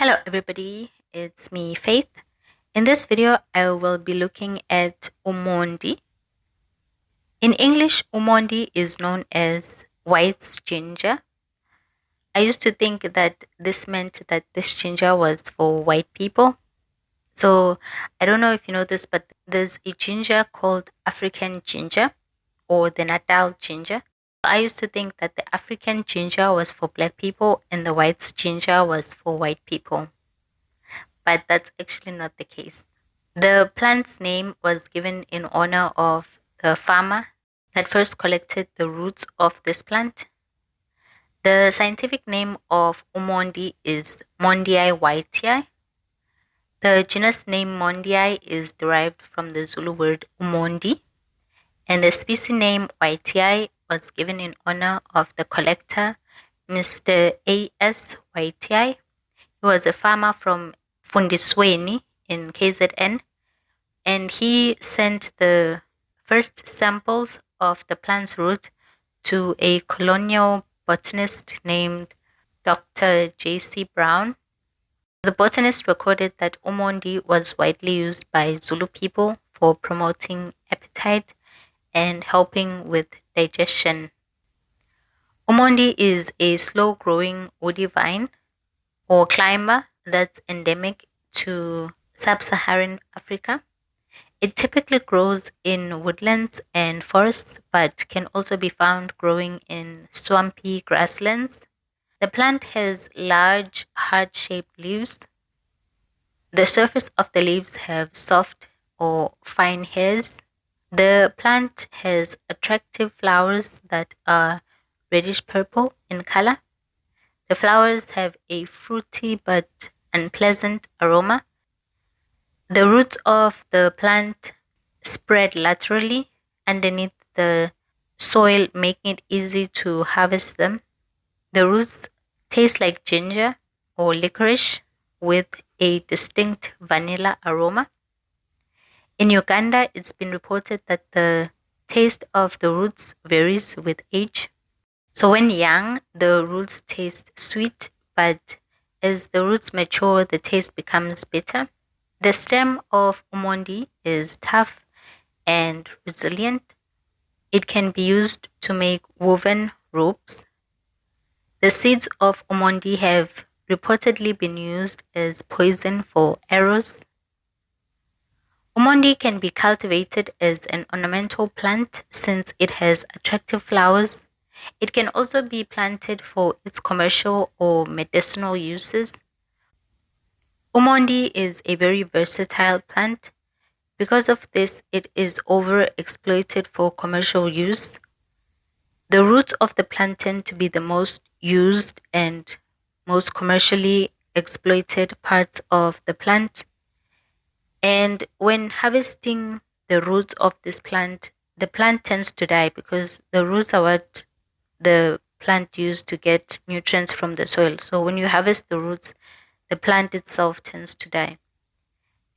Hello everybody, it's me Faith. In this video, I will be looking at Umondi. In English, Umondi is known as white ginger. I used to think that this meant that this ginger was for white people. So I don't know if you know this, but there's a ginger called African ginger or the Natal ginger. I used to think that the African ginger was for black people and the white ginger was for white people. But that's actually not the case. The plant's name was given in honor of the farmer that first collected the roots of this plant. The scientific name of Umondi is Mondia whitei. The genus name Mondia is derived from the Zulu word Umondi, and the species name whitei was given in honor of the collector, Mr. A.S. Whitei. He was a farmer from Fundisweni in KZN, and he sent the first samples of the plant's root to a colonial botanist named Dr. J.C. Brown. The botanist recorded that Umondi was widely used by Zulu people for promoting appetite and helping with digestion. Umondi is a slow-growing woody vine or climber that's endemic to sub-Saharan Africa. It typically grows in woodlands and forests, but can also be found growing in swampy grasslands. The plant has large, heart-shaped leaves. The surface of the leaves have soft or fine hairs. The plant has attractive flowers that are reddish purple in color. The flowers have a fruity but unpleasant aroma. The roots of the plant spread laterally underneath the soil, making it easy to harvest them. The roots taste like ginger or licorice with a distinct vanilla aroma. In Uganda, it's been reported that the taste of the roots varies with age. So when young, the roots taste sweet, but as the roots mature, the taste becomes bitter. The stem of Umondi is tough and resilient. It can be used to make woven ropes. The seeds of Umondi have reportedly been used as poison for arrows. Umondi can be cultivated as an ornamental plant since it has attractive flowers. It can also be planted for its commercial or medicinal uses. Umondi is a very versatile plant. Because of this, it is overexploited for commercial use. The roots of the plant tend to be the most used and most commercially exploited parts of the plant. And when harvesting the roots of this plant, the plant tends to die because the roots are what the plant used to get nutrients from the soil. So when you harvest the roots, the plant itself tends to die.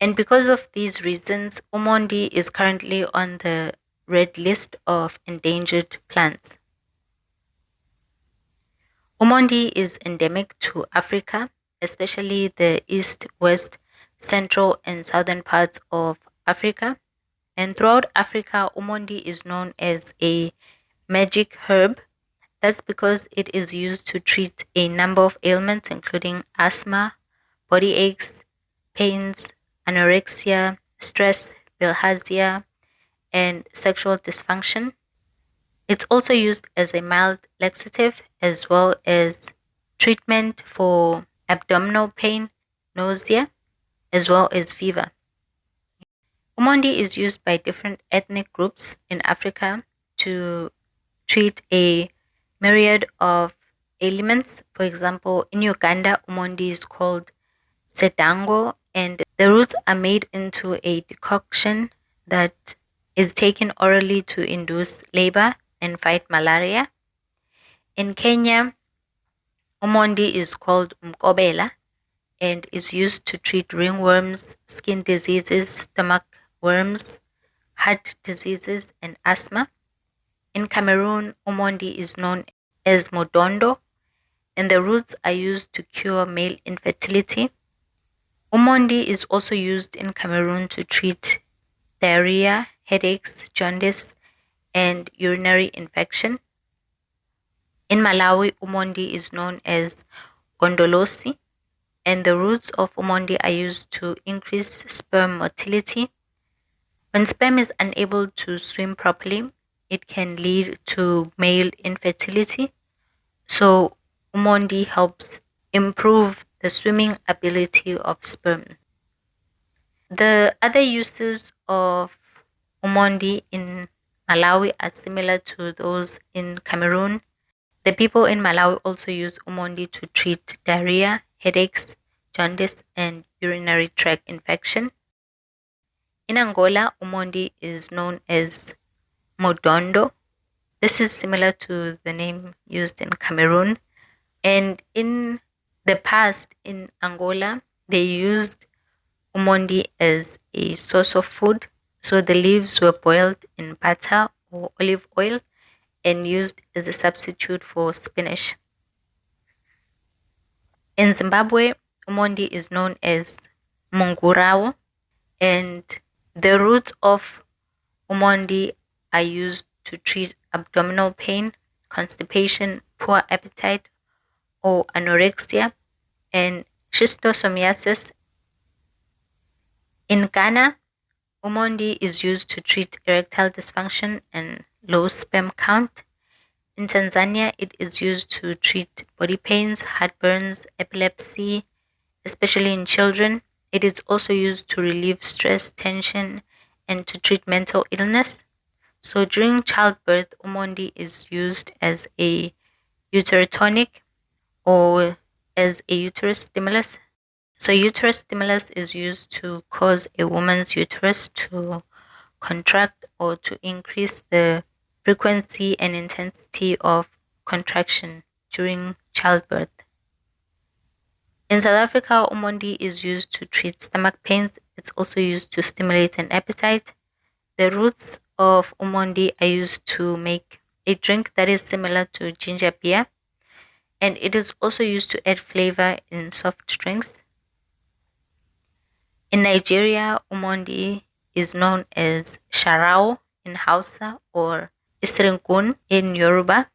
And because of these reasons, Umondi is currently on the red list of endangered plants. Umondi is endemic to Africa, especially the east, west, central, and southern parts of Africa. And throughout Africa, Umondi is known as a magic herb. That's because it is used to treat a number of ailments, including asthma, body aches, pains, anorexia, stress, bilharzia, and sexual dysfunction. It's also used as a mild laxative as well as treatment for abdominal pain, nausea, as well as fever. Umondi is used by different ethnic groups in Africa to treat a myriad of ailments. For example, in Uganda, Umondi is called sedango, and the roots are made into a decoction that is taken orally to induce labor and fight malaria. In Kenya, Umondi is called mkobela and is used to treat ringworms, skin diseases, stomach worms, heart diseases, and asthma. In Cameroon, Umondi is known as modondo, and the roots are used to cure male infertility. Umondi is also used in Cameroon to treat diarrhea, headaches, jaundice, and urinary infection. In Malawi, Umondi is known as gondolosi, and the roots of Umondi are used to increase sperm motility. When sperm is unable to swim properly, it can lead to male infertility. So, Umondi helps improve the swimming ability of sperm. The other uses of Umondi in Malawi are similar to those in Cameroon. The people in Malawi also use Umondi to treat diarrhea, headaches, jaundice, and urinary tract infection. In Angola, Umondi is known as Modondo. This is similar to the name used in Cameroon. And in the past, in Angola, they used Umondi as a source of food. So the leaves were boiled in butter or olive oil and used as a substitute for spinach. In Zimbabwe, Umondi is known as Mungurao, and the roots of Umondi are used to treat abdominal pain, constipation, poor appetite, or anorexia, and schistosomiasis. In Ghana, Umondi is used to treat erectile dysfunction and low sperm count. In Tanzania, it is used to treat body pains, heartburns, epilepsy, especially in children. It is also used to relieve stress, tension, and to treat mental illness. So during childbirth, Umondi is used as a uterotonic or as a uterus stimulus. So uterus stimulus is used to cause a woman's uterus to contract or to increase the frequency and intensity of contraction during childbirth. In South Africa, Umondi is used to treat stomach pains. It's also used to stimulate an appetite. The roots of Umondi are used to make a drink that is similar to ginger beer, and it is also used to add flavor in soft drinks. In Nigeria, Umondi is known as Sha-ruwa in Hausa or Isringun in Yoruba.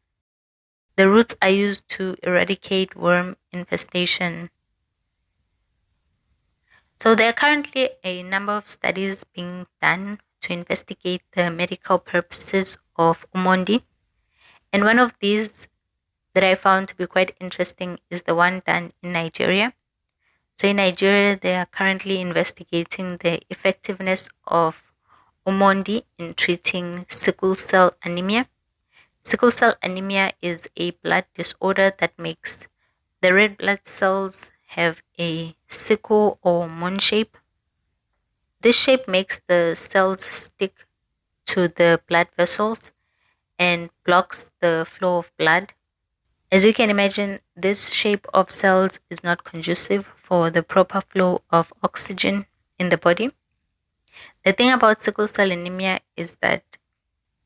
The roots are used to eradicate worm infestation. So there are currently a number of studies being done to investigate the medical purposes of Umondi. And one of these that I found to be quite interesting is the one done in Nigeria. So in Nigeria, they are currently investigating the effectiveness of Umondi in treating sickle cell anemia. Sickle cell anemia is a blood disorder that makes the red blood cells have a sickle or moon shape. This shape makes the cells stick to the blood vessels and blocks the flow of blood. As you can imagine, this shape of cells is not conducive for the proper flow of oxygen in the body. The thing about sickle cell anemia is that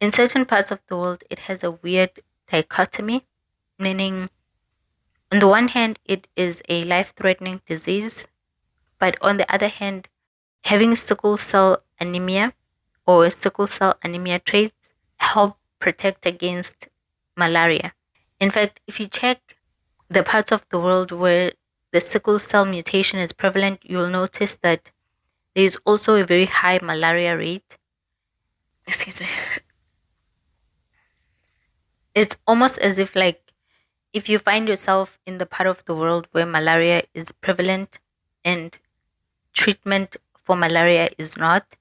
in certain parts of the world, it has a weird dichotomy, meaning on the one hand, it is a life threatening disease, but on the other hand, having sickle cell anemia or sickle cell anemia traits help protect against malaria. In fact, if you check the parts of the world where the sickle cell mutation is prevalent, you'll notice that there is also a very high malaria rate. Excuse me. It's almost as if, like, if you find yourself in the part of the world where malaria is prevalent and treatment for malaria is not,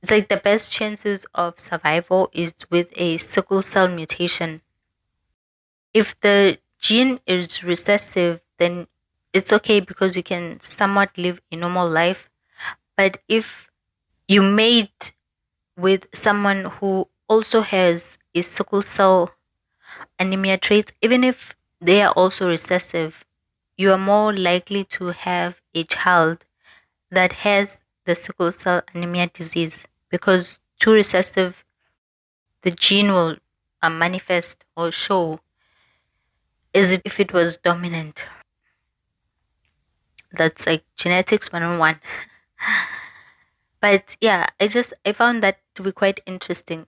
it's like the best chances of survival is with a sickle cell mutation. If the gene is recessive, then it's okay because you can somewhat live a normal life. But if you mate with someone who also has a sickle cell anemia trait, even if they are also recessive, you are more likely to have a child that has the sickle cell anemia disease because too recessive, the gene will manifest or show as if it was dominant. That's like genetics 101. But yeah, I found that to be quite interesting.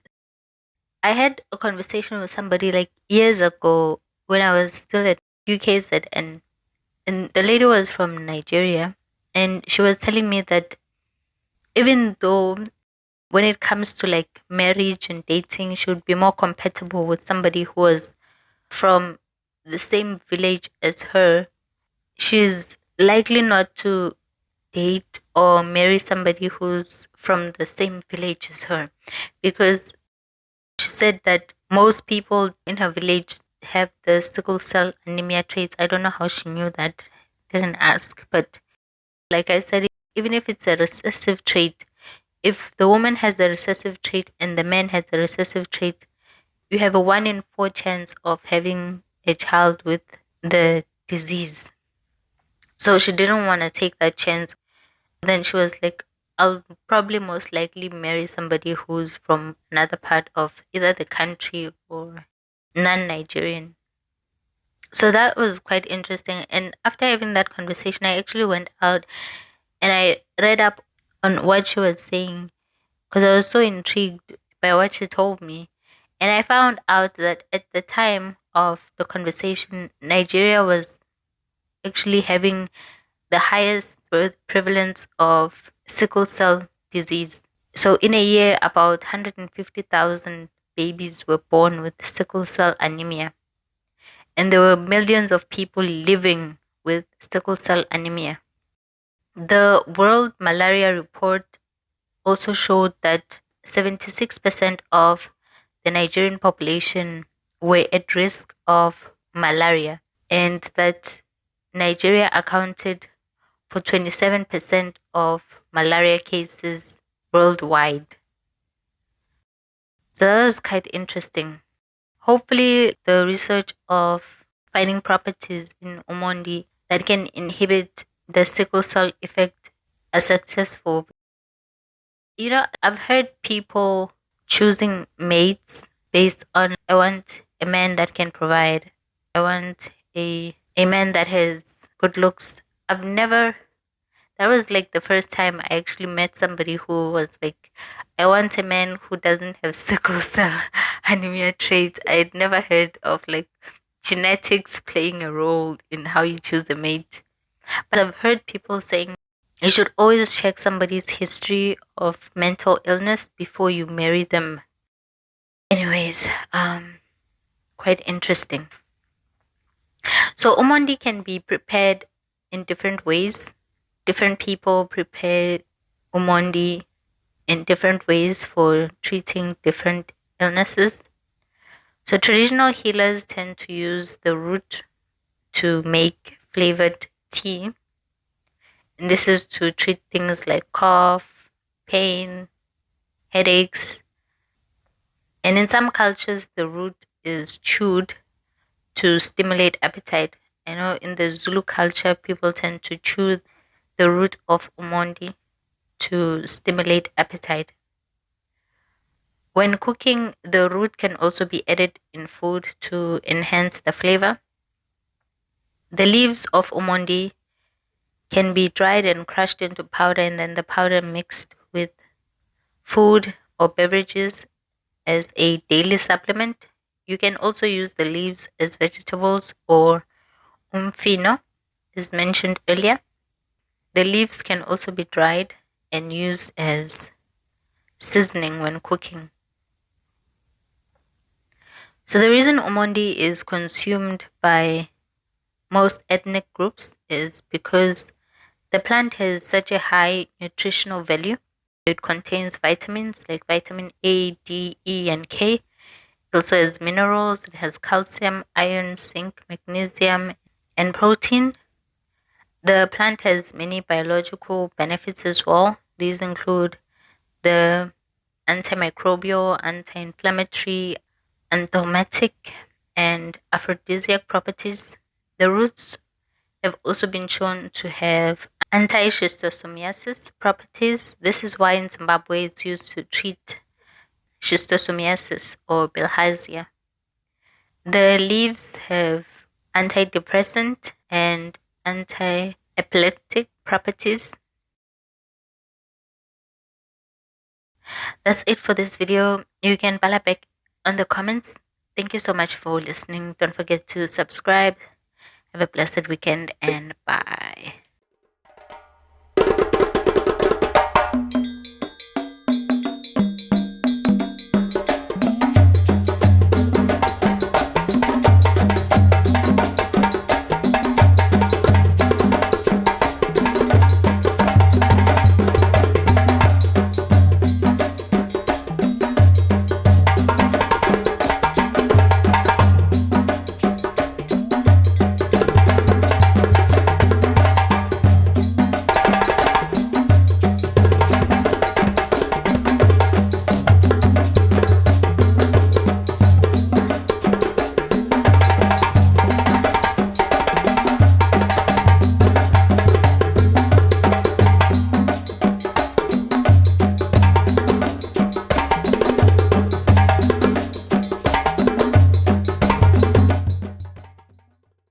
I had a conversation with somebody like years ago when I was still at UKZ, and the lady was from Nigeria, and she was telling me that even though when it comes to like marriage and dating, she would be more compatible with somebody who was from the same village as her. She's likely not to date or marry somebody who's from the same village as her, because she said that most people in her village have the sickle cell anemia traits. I don't know how she knew that. Didn't ask. But like I said, even if it's a recessive trait, if the woman has a recessive trait and the man has a recessive trait, you have a 1 in 4 chance of having a child with the disease. So she didn't want to take that chance. Then she was like, I'll probably most likely marry somebody who's from another part of either the country or non Nigerian. So that was quite interesting. And after having that conversation, I actually went out and I read up on what she was saying because I was so intrigued by what she told me. And I found out that at the time of the conversation, Nigeria was actually having the highest birth prevalence of sickle cell disease. So, in a year, about 150,000 babies were born with sickle cell anemia, and there were millions of people living with sickle cell anemia. The World Malaria Report also showed that 76% of the Nigerian population were at risk of malaria, and that Nigeria accounted for 27% of malaria cases worldwide. So that was quite interesting. Hopefully, the research of finding properties in Umondi that can inhibit the sickle cell effect are successful. You know, I've heard people choosing mates based on I want a man that can provide. I want a man that has good looks. I've never That was like the first time I actually met somebody who was like, I want a man who doesn't have sickle cell anemia trait. I'd never heard of like genetics playing a role in how you choose a mate. But I've heard people saying you should always check somebody's history of mental illness before you marry them. Anyways, quite interesting. So Umondi can be prepared in different ways. Different people prepare Umondi in different ways for treating different illnesses. So traditional healers tend to use the root to make flavored tea. And this is to treat things like cough, pain, headaches. And in some cultures, the root is chewed to stimulate appetite. I know in the Zulu culture, people tend to chew the root of Umondi to stimulate appetite. When cooking, the root can also be added in food to enhance the flavor. The leaves of Umondi can be dried and crushed into powder, and then the powder mixed with food or beverages as a daily supplement. You can also use the leaves as vegetables or umfino, as mentioned earlier. The leaves can also be dried and used as seasoning when cooking. So the reason Umondi is consumed by most ethnic groups is because the plant has such a high nutritional value. It contains vitamins like vitamin A, D, E, and K. It also has minerals. It has calcium, iron, zinc, magnesium, and protein. The plant has many biological benefits as well. These include the antimicrobial, anti-inflammatory, anthelmintic, and aphrodisiac properties. The roots have also been shown to have anti-schistosomiasis properties. This is why in Zimbabwe it's used to treat schistosomiasis or bilharzia. The leaves have antidepressant and anti epileptic properties. That's it for this video. You can bala back on the comments. Thank you so much for listening. Don't forget to subscribe. Have a blessed weekend and bye.